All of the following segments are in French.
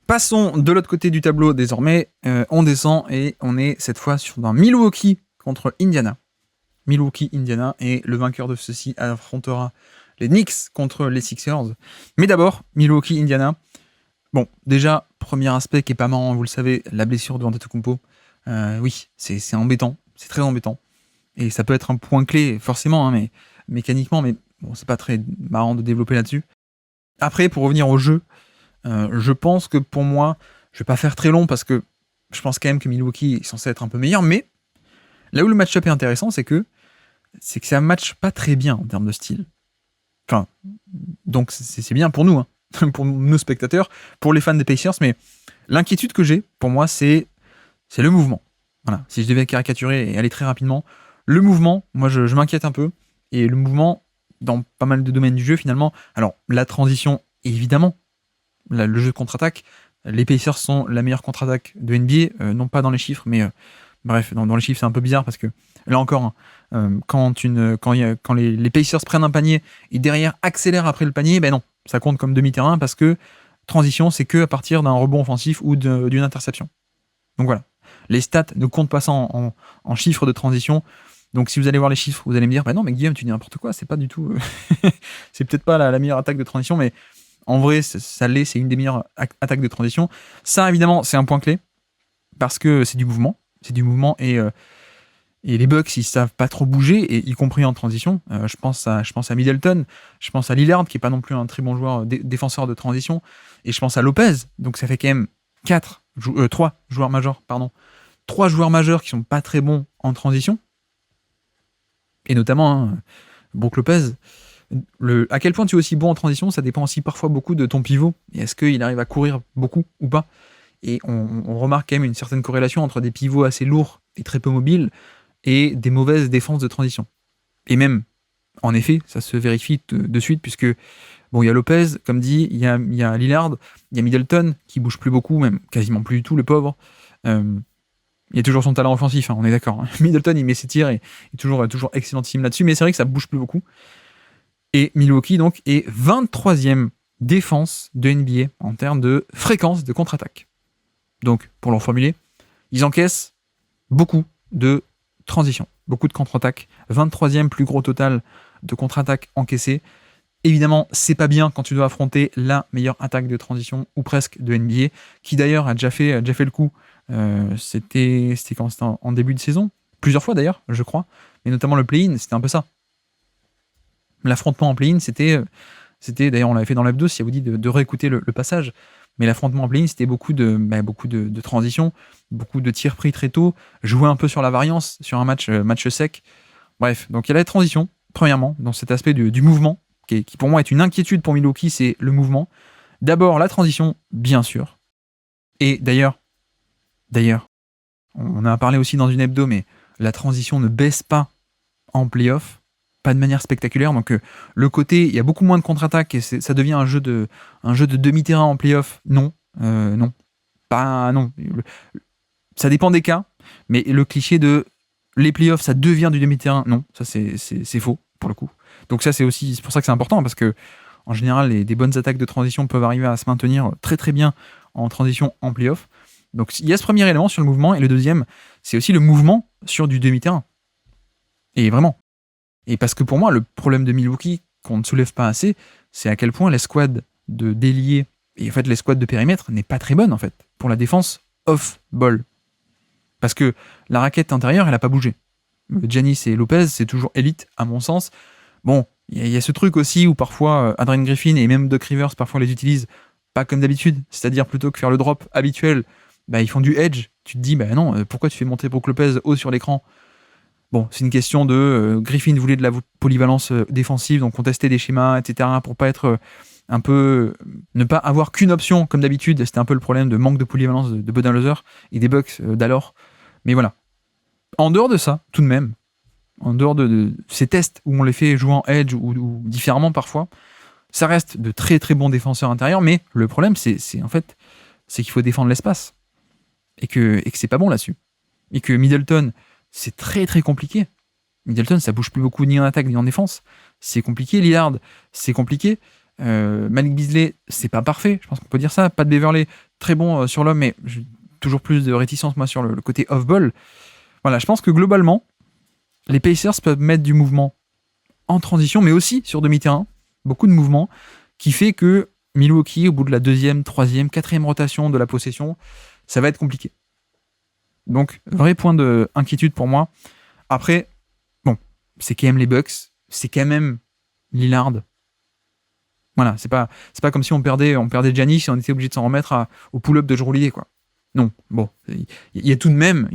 Passons de l'autre côté du tableau désormais. On descend et on est cette fois sur un Milwaukee contre Indiana. Milwaukee, Indiana, et le vainqueur de ceci affrontera les Knicks contre les Sixers. Mais d'abord, Milwaukee, Indiana. Bon, déjà, premier aspect qui est pas marrant, vous le savez, la blessure de Antetokounmpo. Oui, c'est embêtant, c'est très embêtant. Et ça peut être un point clé, forcément, hein, mais mécaniquement, mais bon, c'est pas très marrant de développer là-dessus. Après, pour revenir au jeu, je pense que pour moi, je vais pas faire très long parce que je pense quand même que Milwaukee est censé être un peu meilleur, mais là où le match-up est intéressant, c'est que ça match pas très bien en termes de style. Enfin, donc c'est bien pour nous, hein, pour nos spectateurs, pour les fans des Pacers, mais l'inquiétude que j'ai, pour moi, c'est le mouvement. Voilà, si je devais caricaturer et aller très rapidement, le mouvement, moi je m'inquiète un peu, et le mouvement, dans pas mal de domaines du jeu finalement, alors la transition, évidemment, le jeu de contre-attaque, les Pacers sont la meilleure contre-attaque de NBA, non pas dans les chiffres, mais bref, dans les chiffres c'est un peu bizarre parce que là encore, quand les Pacers prennent un panier et derrière accélèrent après le panier, ben non, ça compte comme demi-terrain parce que transition, c'est que à partir d'un rebond offensif ou d'une interception. Donc voilà, les stats ne comptent pas ça en chiffres de transition. Donc si vous allez voir les chiffres, vous allez me dire, bah non mais Guillaume, tu dis n'importe quoi, c'est pas du tout, c'est peut-être pas la meilleure attaque de transition, mais en vrai, ça l'est, c'est une des meilleures attaques de transition. Ça, évidemment, c'est un point clé parce que c'est du mouvement et les Bucks, ils savent pas trop bouger, et y compris en transition. Je pense à Middleton, je pense à Lillard, qui est pas non plus un très bon joueur défenseur de transition, et je pense à Lopez. Donc ça fait quand même 3 joueurs majeurs, 3 joueurs majeurs qui sont pas très bons en transition, et notamment Brook Lopez. À quel point tu es aussi bon en transition, ça dépend aussi parfois beaucoup de ton pivot, et est-ce qu'il arrive à courir beaucoup ou pas. Et on remarque quand même une certaine corrélation entre des pivots assez lourds et très peu mobiles et des mauvaises défenses de transition. Et même, en effet, ça se vérifie de suite, puisque bon, il y a Lopez, comme dit, il y a Lillard, il y a Middleton, qui bouge plus beaucoup, même quasiment plus du tout, le pauvre. Il y a toujours son talent offensif, hein, on est d'accord. Hein. Middleton, il met ses tirs et est toujours excellentissime là-dessus, mais c'est vrai que ça bouge plus beaucoup. Et Milwaukee, donc, est 23e défense de NBA en termes de fréquence de contre-attaque. Donc, pour le formuler, ils encaissent beaucoup de transition, beaucoup de contre-attaque. 23e plus gros total de contre-attaque encaissé. Évidemment, c'est pas bien quand tu dois affronter la meilleure attaque de transition, ou presque, de NBA, qui d'ailleurs a déjà fait le coup. C'était quand c'était en début de saison, plusieurs fois d'ailleurs, je crois, mais notamment le play-in, c'était un peu ça. L'affrontement en play-in, c'était d'ailleurs, on l'avait fait dans l'hebdo, si ça vous dit de réécouter le passage, mais l'affrontement en play-in, c'était beaucoup de transitions, beaucoup de tirs pris très tôt, jouer un peu sur la variance, sur un match sec. Bref, donc il y a la transition, premièrement, dans cet aspect du mouvement, qui pour moi est une inquiétude pour Milwaukee, c'est le mouvement. D'abord, la transition, bien sûr. Et d'ailleurs, on en a parlé aussi dans une hebdo, mais la transition ne baisse pas en play-off, pas de manière spectaculaire. Donc le côté, il y a beaucoup moins de contre-attaque et ça devient un jeu de demi-terrain en play-off. Non. Ça dépend des cas, mais le cliché de les play-offs, ça devient du demi-terrain, non, ça c'est faux pour le coup. Donc ça c'est pour ça que c'est important, parce que en général, des bonnes attaques de transition peuvent arriver à se maintenir très très bien en transition en play-off. Donc il y a ce premier élément sur le mouvement, et le deuxième, c'est aussi le mouvement sur du demi-terrain. Et vraiment. Et parce que pour moi, le problème de Milwaukee, qu'on ne soulève pas assez, c'est à quel point l'escouade de déliés, et en fait l'escouade de périmètre, n'est pas très bonne en fait, pour la défense off-ball. Parce que la raquette intérieure, elle n'a pas bougé. Giannis et Lopez, c'est toujours élite, à mon sens. Bon, il y a ce truc aussi où parfois Adrian Griffin et même Doc Rivers parfois les utilisent pas comme d'habitude, c'est-à-dire plutôt que faire le drop habituel, ils font du edge. Tu te dis, non, pourquoi tu fais monter Brook Lopez haut sur l'écran ? Bon, c'est une question de Griffin voulait de la polyvalence défensive, donc on testait des schémas, etc., pour pas être ne pas avoir qu'une option comme d'habitude. C'était un peu le problème de manque de polyvalence de Budenholzer et des Bucks d'alors. Mais voilà. En dehors de ça, tout de même, en dehors de ces tests où on les fait jouer en edge ou différemment parfois, ça reste de très très bons défenseurs intérieurs, mais le problème c'est qu'il faut défendre l'espace et que c'est pas bon là-dessus. Et que Middleton, c'est très très compliqué. Middleton, ça bouge plus beaucoup ni en attaque ni en défense. C'est compliqué. Lillard, c'est compliqué. Malik Beasley, c'est pas parfait, je pense qu'on peut dire ça. Pat Beverley, très bon sur l'homme, mais j'ai toujours plus de réticence moi sur le côté off-ball. Voilà, je pense que globalement, les Pacers peuvent mettre du mouvement en transition, mais aussi sur demi-terrain, beaucoup de mouvement, qui fait que Milwaukee, au bout de la 2e, 3e, 4e rotation de la possession, ça va être compliqué. Donc, vrai point d'inquiétude pour moi. Après, bon, c'est quand même les Bucks, c'est quand même Lillard. Voilà, c'est pas comme si on perdait Giannis et on était obligé de s'en remettre au pull-up de Jrue Holiday, quoi. Non, bon, il y a tout de même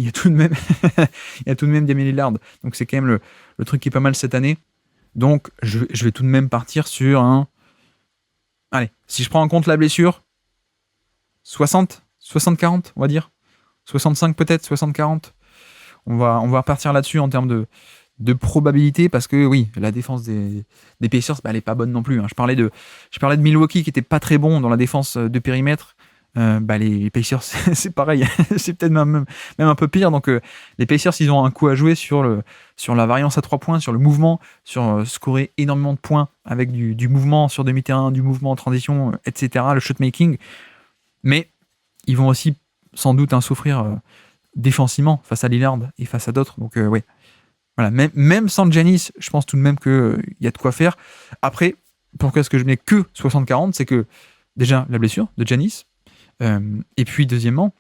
Damian Lillard. Donc c'est quand même le truc qui est pas mal cette année. Donc je vais tout de même partir sur un... Allez, si je prends en compte la blessure, 60-40, on va dire. 65 peut-être, 60-40. On va repartir là-dessus en termes de probabilité, parce que oui, la défense des Pacers, elle est pas bonne non plus. Je parlais de Milwaukee qui était pas très bon dans la défense de périmètre. Les Pacers, c'est pareil, c'est peut-être même un peu pire. Donc les Pacers, ils ont un coup à jouer sur la variance à 3 points, sur le mouvement, sur scorer énormément de points avec du mouvement sur demi-terrain, du mouvement en transition, etc., le shot-making. Mais ils vont aussi sans doute souffrir défensivement face à Lillard et face à d'autres. Donc ouais, voilà, même sans Giannis, je pense tout de même qu'il y a de quoi faire. Après, pourquoi est-ce que je mets que 60-40 ? C'est que déjà la blessure de Giannis, et puis deuxièmement,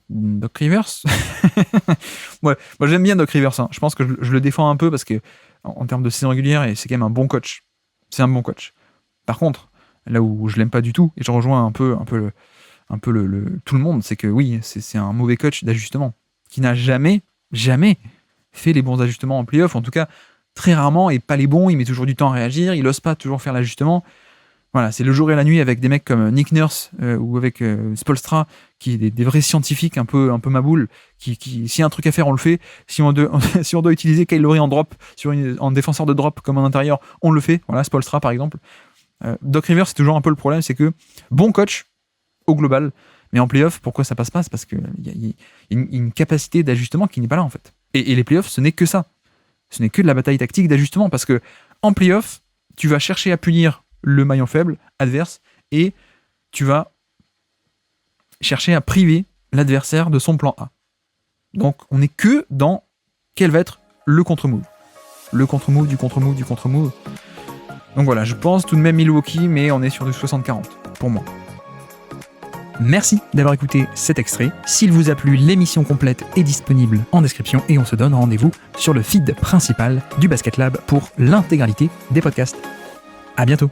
Doc Rivers. Ouais, moi j'aime bien Doc Rivers. Je pense que je le défends un peu parce que en termes de saison régulière, et c'est quand même un bon coach. C'est un bon coach. Par contre, là où je l'aime pas du tout, et je rejoins un peu tout le monde, c'est que oui, c'est un mauvais coach d'ajustement qui n'a jamais fait les bons ajustements en playoff. En tout cas, très rarement, et pas les bons. Il met toujours du temps à réagir. Il n'ose pas toujours faire l'ajustement. Voilà, c'est le jour et la nuit avec des mecs comme Nick Nurse ou avec Spoelstra, qui est des vrais scientifiques un peu maboules, qui s'il y a un truc à faire, on le fait. Si on doit utiliser Kyle Lowry en drop, en défenseur de drop comme en intérieur, on le fait. Voilà, Spoelstra par exemple. Doc Rivers, c'est toujours un peu le problème, c'est que bon coach au global, mais en playoff, pourquoi ça passe pas ? C'est parce qu'il y a une capacité d'ajustement qui n'est pas là en fait. Et les playoffs, ce n'est que ça. Ce n'est que de la bataille tactique d'ajustement, parce que en playoff, tu vas chercher à punir le maillon faible adverse et tu vas chercher à priver l'adversaire de son plan A. Donc on n'est que dans quel va être le contre-move. Le contre-move du contre-move du contre-move. Donc voilà, je pense tout de même Milwaukee, mais on est sur du 60-40 pour moi. Merci d'avoir écouté cet extrait. S'il vous a plu, l'émission complète est disponible en description et on se donne rendez-vous sur le feed principal du Basket Lab pour l'intégralité des podcasts. À bientôt.